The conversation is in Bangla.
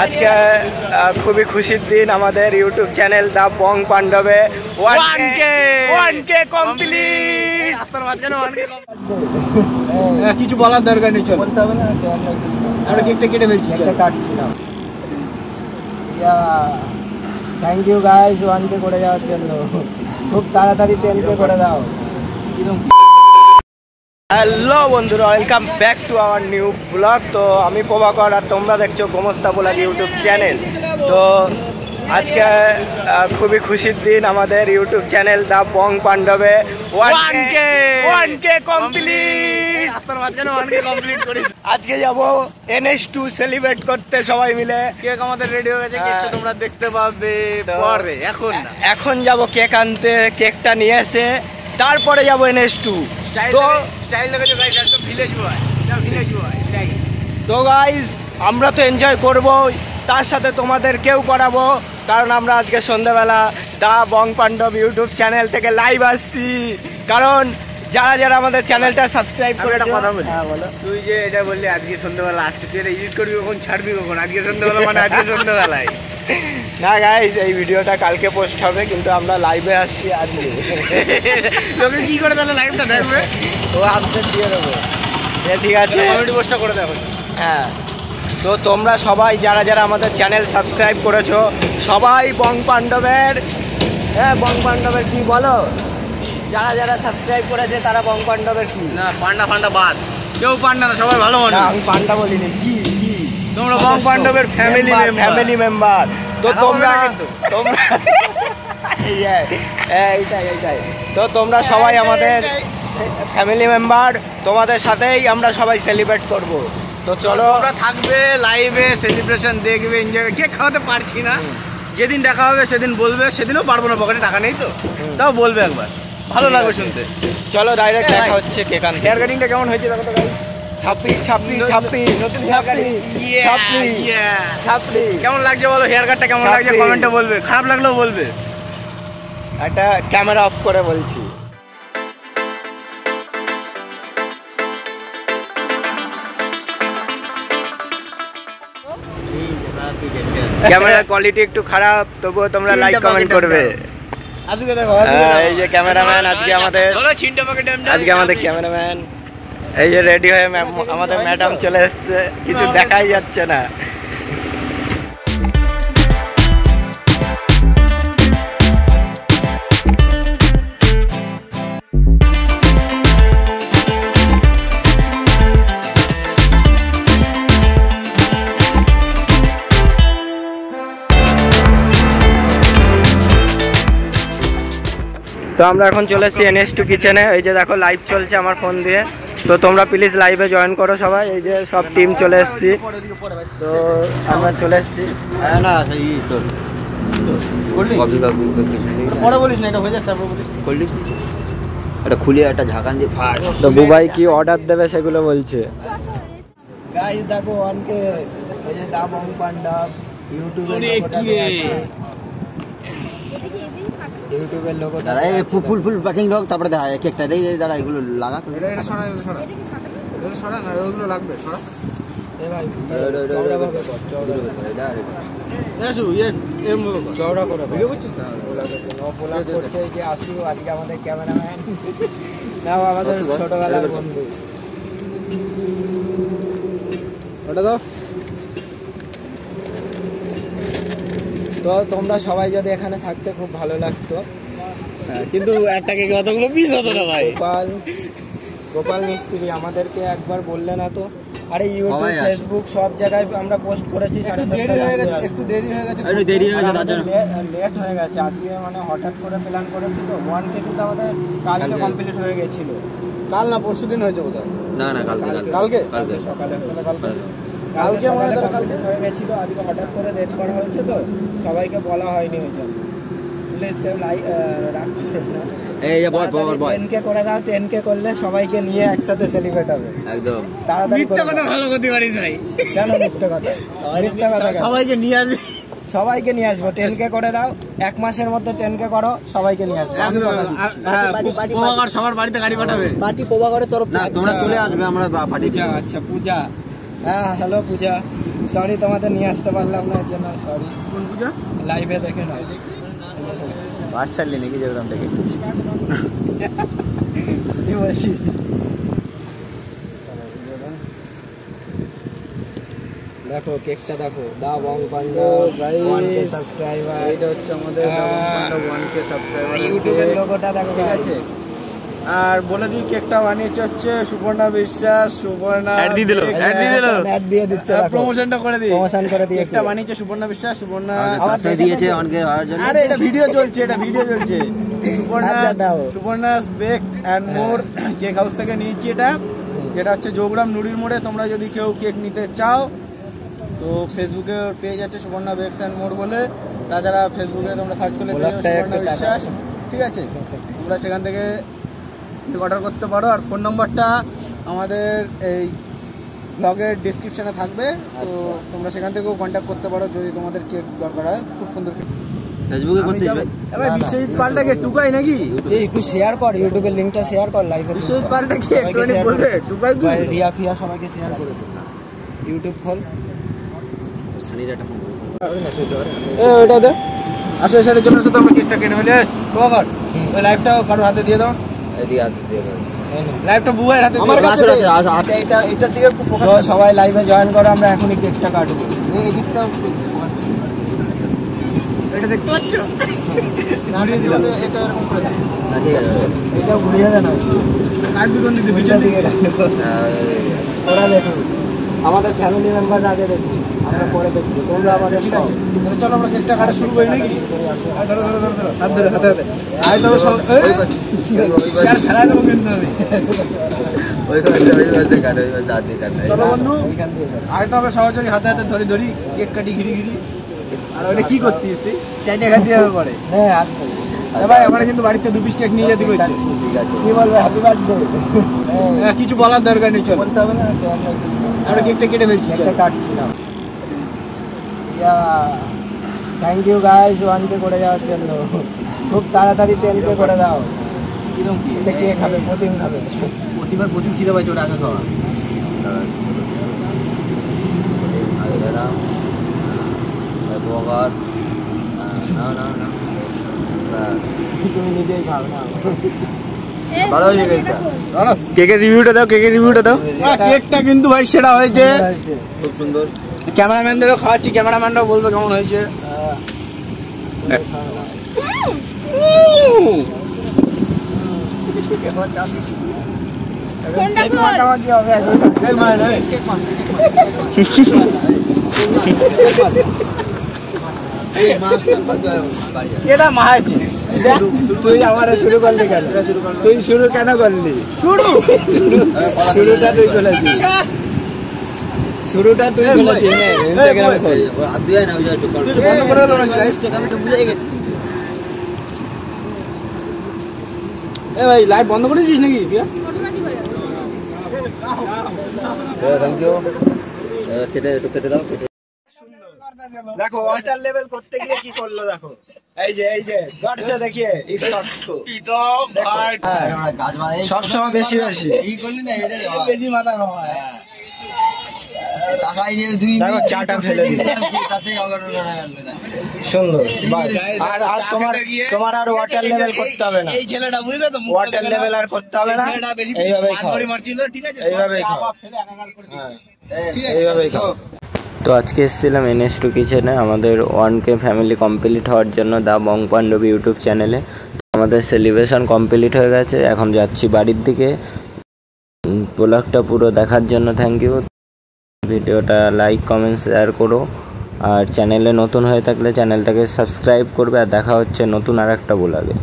আজকে খুবই খুশির দিন আমাদের ইউটিউব চ্যানেল দা বং পাণ্ডবে 1K কমপ্লিট। কিছু বলার দরকার নেই, বলতে হবে না, আমরা কেকটা কেটে ফেলছি, কাটছিলাম। থ্যাংক ইউ গাইস 1K করে যাওয়ার জন্য, খুব তাড়াতাড়ি 10K করে দাও। হ্যালো বন্ধুরা, welcome back to our new blog. তো আমি প্রভাকর আর তোমরা দেখছো গোমস্তা ব্লগ ইউটিউব চ্যানেল। তো আজকে খুবই খুশির দিন আমাদের ইউটিউব চ্যানেল দা বং পাণ্ডবে 1K কমপ্লিট। আজকে যাব NS2 সেলিব্রেট করতে সবাই মিলে। কেক আমাদের রেডি হয়ে গেছে, কেকটা তোমরা দেখতে পাবে পরে। এখন যাব কেক আনতে, কেকটা নিয়ে এসে তারপরে যাব NS2। তো স্টাইল দেখেছো গাইস, একদম ভিলেজ বয়। তো গাইস আমরা তো এনজয় করব, তার সাথে তোমাদেরকেও করাবো, কারণ আমরা আজকে সন্ধ্যাবেলা দা বং পাণ্ডব ইউটিউব চ্যানেল থেকে লাইভ আসছি। কারণ যারা যারা আমাদের চ্যানেলটা সাবস্ক্রাইব করে, একটা কথা বলি। হ্যাঁ বলো। তুই যে এটা বললি আজকে সন্ধ্যাবেলা আসতে, তুই এটা এডিট করবি কখন, ছাড়বি কখন? আজকে সন্ধ্যাবেলা মানে আজকে সন্ধ্যাবেলায় না গাইস, এই ভিডিওটা কালকে পোস্ট হবে, কিন্তু আমরা লাইভে আসছি আজকে। লোকে কি করে তাহলে লাইভটা দেখবে? ও আপডেট দিয়ে দেবো। ঠিক আছে, কমেন্ট পোস্টটা করে দেখো। হ্যাঁ, তো তোমরা সবাই যারা যারা আমাদের চ্যানেল সাবস্ক্রাইব করেছো সবাই বং পাণ্ডবের, হ্যাঁ বং পাণ্ডবের কি বলো, যারা যারা সাবস্ক্রাইব করেছে তারা বং পাণ্ডবের কি না, পান্ডা বাদ, কেউ পান্ডা না, সবাই ভালো মানুষ। আমি পান্ডা বলিনি, কি তোমরা বং পাণ্ডবের ফ্যামিলি মেম্বার। তো তোমরা এইটাই তো তোমরা সবাই আমাদের ফ্যামিলি মেম্বার, তোমাদের সাথেই আমরা সবাই সেলিব্রেট করব। তো চলো, তোমরা থাকবে লাইভে, সেলিব্রেশন দেখবে, এনজয়। কেক খাওয়াতে পারছি না, যেদিন দেখা হবে সেদিন বলবে, সেদিনও পারবো না, পকেটে টাকা নেই তো, তাও বলবে একবার, ভালো লাগবে শুনতে। চলো ডাইরেক্ট দেখা হচ্ছে কেক আনতে। হেয়ার কাটিংটা কেমন হয়েছে দেখো তো গাইস। ছাপড়ি কেমন লাগছে বলো, হেয়ার কাটটা কেমন লাগছে কমেন্টে বলবে, খারাপ লাগলেও বলবে। একটা ক্যামেরা অফ করে বলছি। ক্যামেরার কোয়ালিটি একটু খারাপ, তবুও তোমরা লাইক কমেন্ট করবে। এই যে ক্যামেরাম্যান আজকে আমাদের ক্যামেরাম্যান, এই যে রেডি হয়ে আমাদের ম্যাডাম চলে এসছে, কিছু দেখাই যাচ্ছে না। তো আমরা এখন চলে এসেছি NS2 কিচেনে। এই যে দেখো লাইভ চলছে আমার ফোন দিয়ে, তো তোমরা প্লিজ লাইভে জয়েন করো সবাই। এই যে সব টিম চলে এসেছি, তো আমরা চলে এসেছি। না সেই তো পরে বলিস না, এটা হয়ে যাক তারপর বলিস। এটা খুলে একটা ঝাঁকান দিয়ে ফাট। তো বুবাই কি অর্ডার দেবে সেগুলো বলছে। গাইস দেখো 1K, এই যে দা বং পাণ্ডব ইউটিউবের লোগোটা। দাঁড়া, এই ফুল প্যাকিং হোক, তারপরে দেখা এক একটা দেই। দাঁড়া, এগুলো লাগা। এটা সরা না, ওগুলো লাগবে সরা। এ ভাই চওড়া ভাবে কর, চওড়া এসু এর মতো চওড়া করে ভিডিও করছিস না? ওলা করছে যে আসু আজকে আমাদের ক্যামেরাম্যান, নাও আমাদের ছোটবেলার বন্ধু। ওটা দাও। তো তোমরা সবাই যদি এখানে থাকতে খুব ভালো লাগতো, কিন্তু একটা কেকে কতগুলো পিস হতো না ভাই। গোপাল মিস্ত্রি আমাদেরকে একবার বললে না তো? আরে ইউটিউব ফেসবুক সব জায়গায় আমরা পোস্ট করেছি, একটু দেরি হয়ে গেছে লেট হয়ে গেছে আজকে, মানে হঠাৎ করে প্ল্যান করেছি তো। 1K কিন্তু আমাদের কালকে কমপ্লিট হয়ে গেছিল। কাল না পরশু দিন হয়েছে বোধহয়। না সকালে কালকে আমাদের কালকে হয়ে গেছিল, আজকে হঠাৎ করে লেট করা হয়েছে তো, সবাইকে বলা হয়নি ওই জন্য। প্লিজ কেউ রাখছে না। এই যে বল 10K করে দাও, 10K করলে সবাইকে নিয়ে একসাথে সেলিব্রেট হবে একদম। তাড়াতাড়ি। মিথ্যা কথা ভালো করতে পারিস ভাই। কেন মিথ্যা কথা? সবাইকে নিয়ে আসবে, সবাইকে নিয়ে আসবো। 10K করে দাও, 1 মাসের মধ্যে 10K করো, সবাইকে নিয়ে আসবো। সবার বাড়িতে গাড়ি পাঠাবে, পার্টি প্রভাকরের তরফ। না, তোমরা চলে আসবে, আমরা পার্টি। আচ্ছা পূজা, হ্যাঁ হ্যালো পূজা, সরি তোমাদের নিয়ে আসতে পারলাম না, এর জন্য সরি। কোন পূজা? লাইভে দেখে নাও। বাস ছাড়লি নাকি যেরকম থেকে? কি বলছিস? দেখো কেকটা দেখো, দা বং পান্ডা 1K সাবস্ক্রাইবার। এটা হচ্ছে আমাদের 1K সাবস্ক্রাইবার ইউটিউবের লোগোটা দেখো, ঠিক আছে। আর বলে দিই কেকটা বানিয়েছে হচ্ছে সুপর্ণা বিশ্বাস। সুপর্ণা অ্যাড দিয়ে দিচ্ছে, প্রমোশনটা করে দিই। প্রমোশন করে দিয়েছে। কেকটা বানিয়েছে সুপর্ণা বিশ্বাস। সুপর্ণা আমাকে দিয়েছে অনকে হওয়ার জন্য। আরে এটা ভিডিও চলছে, Suparna bake and more cake house থেকে নিয়েছি এটা, যেটা হচ্ছে যোগরাম নুড়ির মোড়ে। তোমরা যদি কেউ কেক নিতে চাও তো ফেসবুকে পেজ আছে সুপর্ণা বেকস এন্ড মোর বলে। তাছাড়া ফেসবুকে তোমরা সার্চ করলে পেয়ে যাবে সুপর্ণা বিশ্বাস, ঠিক আছে। তোমরা সেখান থেকে অর্ডার করতে পারো। আর ফোন নাম্বারটা আমাদের এই ব্লগের ডিসক্রিপশনে থাকবে, তো তোমরা সেখান থেকেও কন্ট্যাক্ট করতে পারো যদি তোমাদের কেক দরকার হয়। খুব সুন্দর কেক। ফেসবুকে করতে যাবে। এবার বিশ্বজিৎ পাল্টাকে টুকাই নাকি? এই একটু শেয়ার কর, ইউটিউবের লিংকটা শেয়ার কর লাইভে। বিশ্বজিৎ পাল্টাকে একটুখানি বলবে টুকাই তুই? রিয়া ফিয়া সবাইকে শেয়ার করে দে। ইউটিউব খোল। সানির একটা ফোন ওটা দে। আসো এর জন্য তো আমরা কেকটা কিনে ফেলে কভার। ওই লাইভটা কারোর হাতে দিয়ে দাও। এদিকে হাত দিয়ে দাও। লাইভটা বুয়ের হাতে আমার দিয়ে কাছে দাও। আছে। এটা দিকে একটু ফোকাস। তো সবাই লাইভে জয়েন করো, আমরা এখনই কেকটা কাটবো। এই দিকটা এটা দেখতে পাচ্ছ? ঘুরিয়ে দিলাম। এটা এরকম করে দাও। ঠিক আছে। এটা ঘুরিয়ে দে না, কাটবি কোন দিকে? পিছন দিকে। ওরা দেখো, আমাদের ফ্যামিলি মেম্বার আগে দেখবো, আমরা পরে দেখবো। তোমরা আমাদের ঠিক সব আছে, তাহলে চলো আমরা কেকটা কাটা শুরু করি নাকি? ধরো ধরো ধরো ধরো, হাত ধরে হাতে হাতে। আই তো সব শেয়ার খেলায় দেবো কিন্তু আমি। ওই পাশে কাট, ওই পাশে দাঁত দিয়ে কাট। চলো বন্ধু, ওইখান দিয়ে দেখো। আগে তো আমরা সহজে হাতে হাতে ধরি ধরি কেক কাটি ঘিরি ঘিরি। আর ওটা কি করতিস তুই? চাইনিয়া খাইতে হবে পরে। হ্যাঁ হাত ধরে। ভাই আমার কিন্তু বাড়িতে 2 পিস কেক নিয়ে যেতে বলছে। ঠিক আছে। কি বলবে? হ্যাপি বার্থডে কিছু বলার দরকার নেই, চল বলতে হবে না তো, আমরা কেকটা কেটে ফেলছি। চল। একটা কাটছিলাম। থ্যাংক ইউ গাইস 1K করে যাওয়ার জন্য। খুব তাড়াতাড়ি 10K করে দাও। কিরকম কি? এটা কে খাবে? প্রতিদিন খাবে। প্রতিবার প্রচুর খিদে পাইছে, ওটা আগে খাওয়া। আগে দাও। বগার না না না। তুমি নিজেই খাও না। ভালো হয়েছে কেকটা। কেকের রিভিউটা দাও, কেকের রিভিউটা দাও। কেকটা কিন্তু ভাই সেটা হয়েছে, খুব সুন্দর। ক্যামেরাম্যানদেরও খাওয়াচ্ছি, ক্যামেরাম্যানরাও বলবে কেমন হয়েছে। কেটা মাহাইছে? তুই আমার শুরু করলি কেন? তুই শুরু কেন করলি? শুরুটা তুই করেছিস। শুরুটা তুই করেছিস। ইনস্টাগ্রাম খোল। আর দিয়ে না ওই যে বন্ধ করে দিল নাকি? আমি তো বুঝে গেছি। এ ভাই লাইভ বন্ধ করে দিয়েছিস নাকি? Thank you. কেটে একটু কেটে দাও। দেখো ওয়াটার লেভেল করতে গিয়ে কি করলো দেখো। এই যে গডসে দেখিয়ে ইস শটস কো। গাছ বাঁধে সবসময় বেশি বেশি। এই করলি না এটা কেজি মাথা খাওয়া। টাকাই নিয়ে 2 দেখো চাটা ফেলে দিল। তাতে অগাড় না। সুন্দর। আর তোমার আর ওয়াটার লেভেল করতে হবে না। এই ছেলেটা বুঝলে তো, ওয়াটার লেভেল আর করতে হবে না। এইভাবেই খাও, মারছিল, ঠিক আছে? এইভাবেই খাও। ঠিক আছে, এইভাবেই খাও। তো আজকে এসেছিলাম NS2 কিচেনে আমাদের 1K ফ্যামিলি কমপ্লিট হওয়ার জন্য দা বং পাণ্ডব ইউটিউব চ্যানেলে। আমাদের সেলিব্রেশন কমপ্লিট হয়ে গেছে, এখন যাচ্ছি বাড়ির দিকে। ব্লগটা পুরো দেখার জন্য থ্যাংক ইউ। ভিডিওটা লাইক কমেন্ট শেয়ার করো, আর চ্যানেলে নতুন হয়ে থাকলে চ্যানেলটাকে সাবস্ক্রাইব করবে। আর দেখা হচ্ছে নতুন আর একটা ব্লগে।